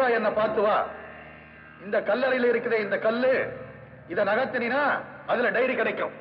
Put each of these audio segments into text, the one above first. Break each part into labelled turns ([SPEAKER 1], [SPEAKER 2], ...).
[SPEAKER 1] நேரா என்ன பார்த்து வா. இந்த கல்லறையில் இருக்கிற இந்த கல்லு, இத நகர்த்தினா அதுல டைரி கிடைக்கும்.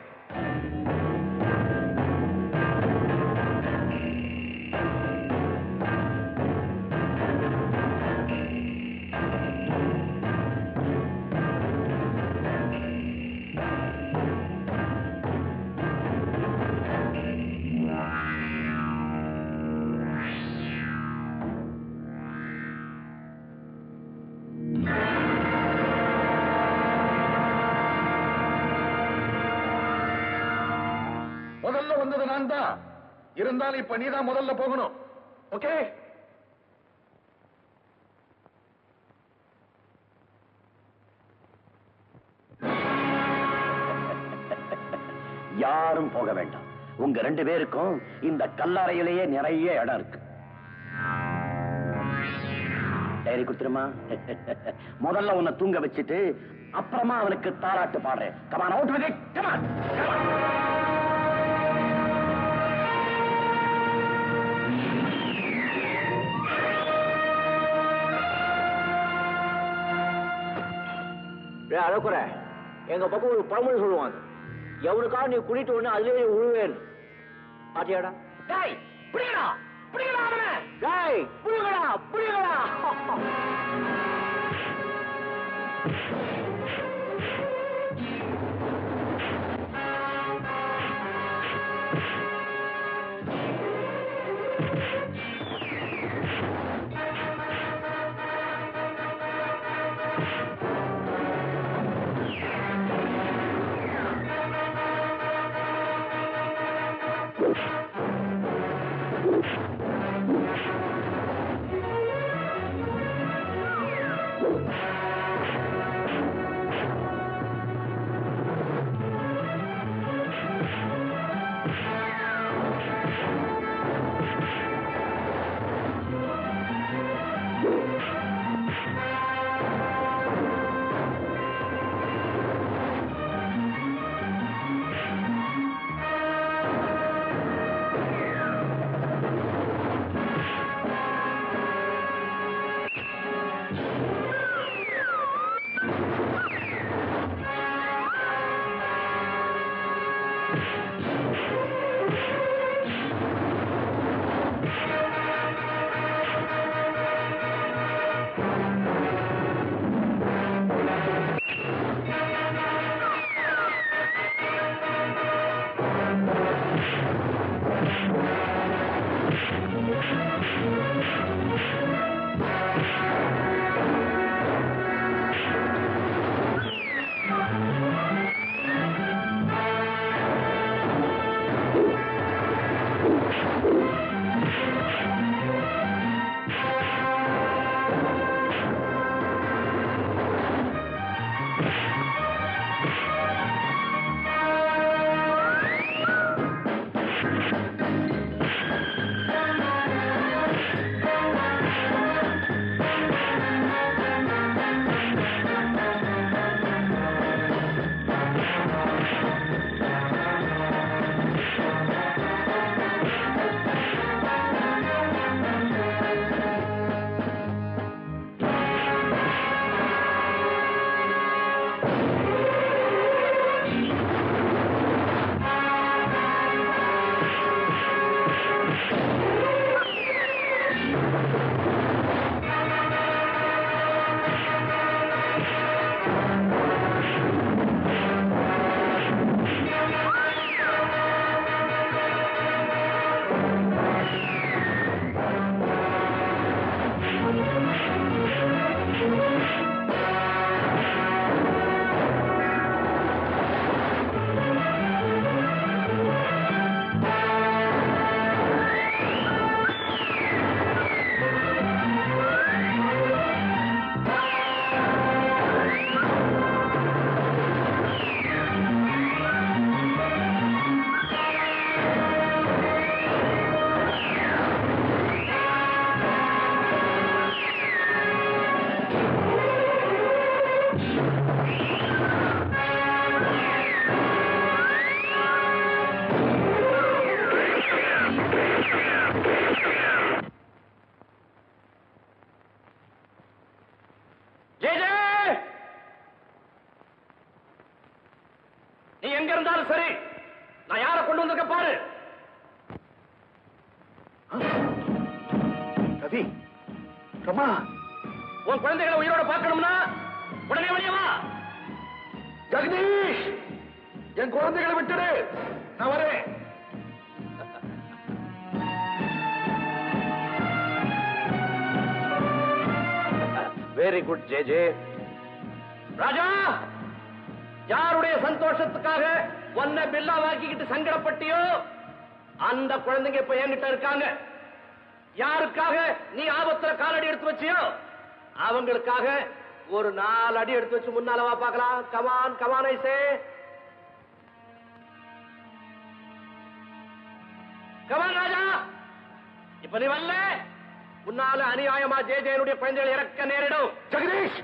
[SPEAKER 1] முதல்ல வந்தது நான் தான். இருந்தாலும் இப்ப நீதான் முதல்ல போகணும். ஓகே?
[SPEAKER 2] யாரும் போக வேண்டாம். உங்க 2 பேருக்கும் இந்த கல்லறையிலேயே நிறைய இடம் இருக்கு. டைரி கொடுத்துருமா? முதல்ல உன்னை தூங்க வச்சுட்டு அப்புறமா அவனுக்கு தாராட்டு பாடுறேன். Come on, out with it. Come on.
[SPEAKER 3] அழகுற எங்க பக்கம் ஒரு பழமொழி சொல்லுவாங்க, எவனுக்காக நீ குடிட்டு ஒண்ணு அதுலயே உழுவேன். பாத்தியாடா? டேய் புடிங்கடா, புடிங்கடா அவனை. டேய் புடிங்கடா, புடிங்கடா.
[SPEAKER 2] அம்மா, உன் குழந்தைகளை உயிரோட பார்க்கணும்னா உடனே வெளியே வா.
[SPEAKER 1] ஜெகதீஷ், என் குழந்தைகளை விட்டுடு, நான் வரேன்.
[SPEAKER 2] Very good J. ராஜா, யாருடைய சந்தோஷத்துக்காக ஒன்ன பில்லா வாக்கிக்கிட்டு சங்கடப்பட்டியோ அந்த குழந்தைங்க இப்ப என்கிட்ட இருக்காங்க. யாருக்காக நீ ஆபத்துல காலடி எடுத்து வச்சியோ அவங்களுக்காக ஒரு 4 அடி எடுத்து வச்சு முன்னால வா பார்க்கலாம். கமான் கமான் ஐசே, கமான் ராஜா. இப்ப நீ வரல, முன்னால அநியாயமா ஜெயனுடைய குழந்தைகள் இறக்க நேரிடும்.
[SPEAKER 1] Jagadish,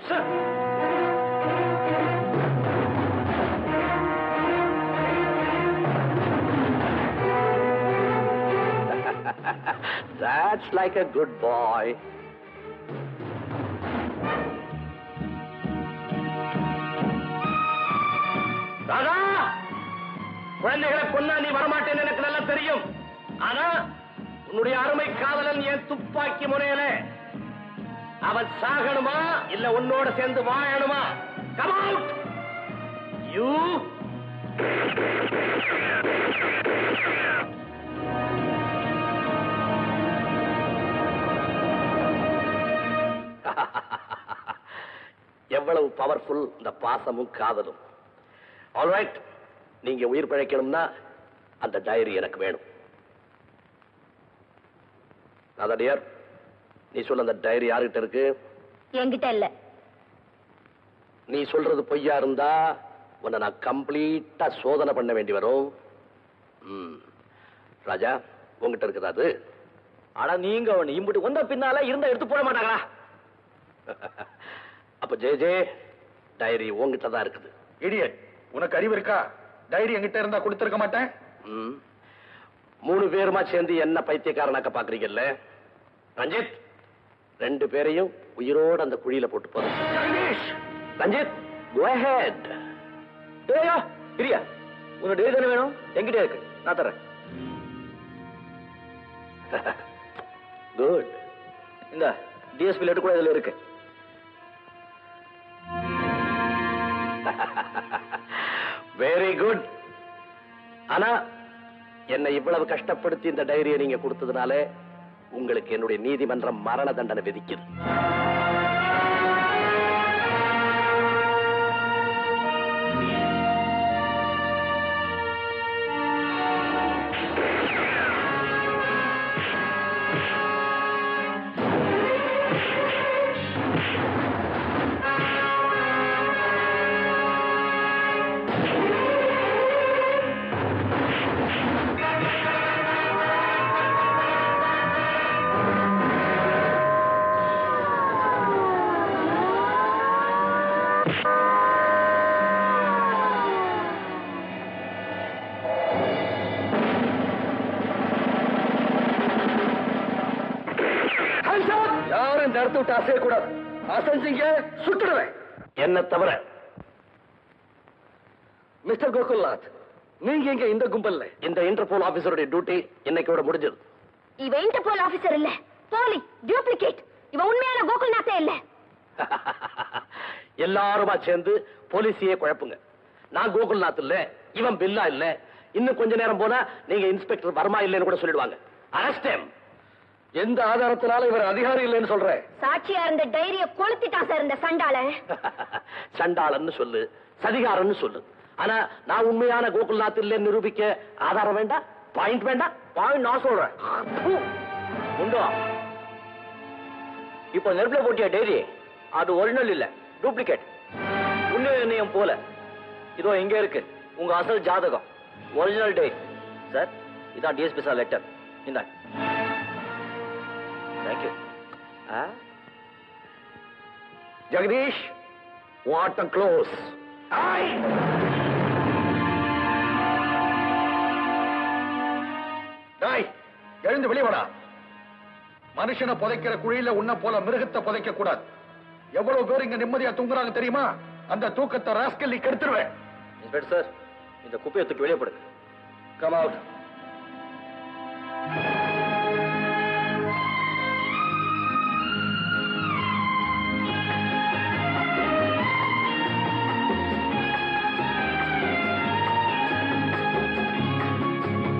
[SPEAKER 2] That's like a good boy. ராஜா, குழந்தைகளை கொன்னா நீ வரமாட்டேன்னு எனக்கு நல்லா தெரியும். ஆனா உன்னுடைய அருமை காதலன் என் துப்பாக்கி முனையில அவன் சாகணுமா இல்ல உன்னோட சேர்ந்து வாழணுமா? Come out! You! எவ்வளவு பவர்ஃபுல் இந்த பாசமும் காதலும். ஆல்ரைட், நீங்க உயிர் பிழைக்கணும்னா அந்த டைரி எனக்கு வேணும். நாதடியார், நீ சொல்ல அந்த டைரி யார்கிட்ட இருக்கு?
[SPEAKER 4] என்கிட்ட இல்ல.
[SPEAKER 2] நீ சொல்றது பொய்யா இருந்தா உன்னை நான் கம்ப்ளீட்டா சோதனை பண்ண வேண்டி வரும். ராஜா, உங்ககிட்ட இருக்குது அது? ஆனா நீங்க அவன் இம்புட்டு வந்த பின்னால இருந்தா எடுத்து போட மாட்டாங்களா? அப்ப ஜே, டைரி உங்ககிட்ட தான் இருக்குது.
[SPEAKER 1] இடியட், உனக்கு அறிவு இருக்கா? டைரி என்கிட்ட இருந்தா கொடுத்திருக்க மாட்டேன்.
[SPEAKER 2] 3 பேருமா சேர்ந்து என்ன பைத்தியக்காரனாக்க பாக்குறீங்கல்ல? ரஞ்சித், 2 பேரையும் உயிரோட அந்த குழியில போட்டு போறோம். Ranjith, go ahead.
[SPEAKER 3] ஏயா பிரியா, உங்க டெய்லி தானே வேணும்? என்கிட்ட இருக்கு, நான் தரேன்.
[SPEAKER 2] குட்.
[SPEAKER 3] இந்த டிஎஸ்பி லெட்டர் கூட இதுல இருக்கு.
[SPEAKER 2] Very good. ஆனா என்னை இவ்வளவு கஷ்டப்படுத்தி இந்த டைரியை நீங்க கொடுத்ததுனால உங்களுக்கு என்னுடைய நீதிமன்றம் மரண தண்டனை விதிக்குது. யாரும் இந்த இடத்த விட்டு அசையக்கூடாது. அசைஞ்சீங்க சுட்டுடுவேன். என்ன தவிர. மிஸ்டர் கோகுல்நாத், நீங்க இங்க இந்த கும்பல்ல இந்த இன்டர்போல் ஆபீசருடைய டியூட்டி இன்னைக்கோட முடிஞ்சது.
[SPEAKER 4] இவன் இன்டர்போல் ஆபீசர் இல்ல, போலி, டூப்ளிகேட். இவன் உண்மையான கோகுல்நாத்தே இல்ல.
[SPEAKER 2] எல்லாருமா சேர்ந்து போலீஸையே குழப்புங்க. நான் கோகுல்நாத் இல்ல, இவன் பில்லா இல்ல. இன்னும் கொஞ்ச நேரம் போனா நீங்க இன்ஸ்பெக்டர் வர்மா இல்லைன்னு கூட சொல்லிடுவாங்க. Arrest him. எந்த ஆதாரத்தினால இவர் அதிகாரி இல்லைன்னு சொல்ற?
[SPEAKER 4] சாட்சியா இருந்த டைரிய கொளுத்திட்டான் சார் இந்த சண்டாளன்.
[SPEAKER 2] சண்டாளன்னு சொல்லு, சதிகாரன்னு சொல்லு. ஆனா நான் உண்மையான கோகுல்நாத் இல்லைன்னு நிரூபிக்க ஆதாரம் வேண்டாம், பாயிண்ட் வேண்டாம்.
[SPEAKER 3] பாயிண்ட் நான் சொல்றேன். உண்டோ? இப்ப நெருப்புல போட்டிய டைரி அது ஒரிஜினல் இல்ல, டூப்ளிகேட். உண்மை நிர்ணயம் போல இதோ இங்க இருக்கு உங்க அசல் ஜாதகம், ஒரிஜினல் டைரி. சார், இதான் டிஎஸ்பி சார் லெட்டர். இந்த thank you.
[SPEAKER 2] Jagadish, what a close.
[SPEAKER 1] எழுந்து வெளிவடா. மனுஷனை புதைக்கிற குழியில உன்ன போல மிருகத்தை புதைக்க கூடாது. எவ்வளவு பேர் இங்க நிம்மதியா தூங்குறாங்க தெரியுமா? அந்த தூக்கத்தை ராஸ்கல்லி கெடுத்துருவேன்.
[SPEAKER 3] இன்ஸ்பெக்டர் சார், இந்த குப்பையை தூக்கி வெளியே போடுங்க.
[SPEAKER 2] Come out.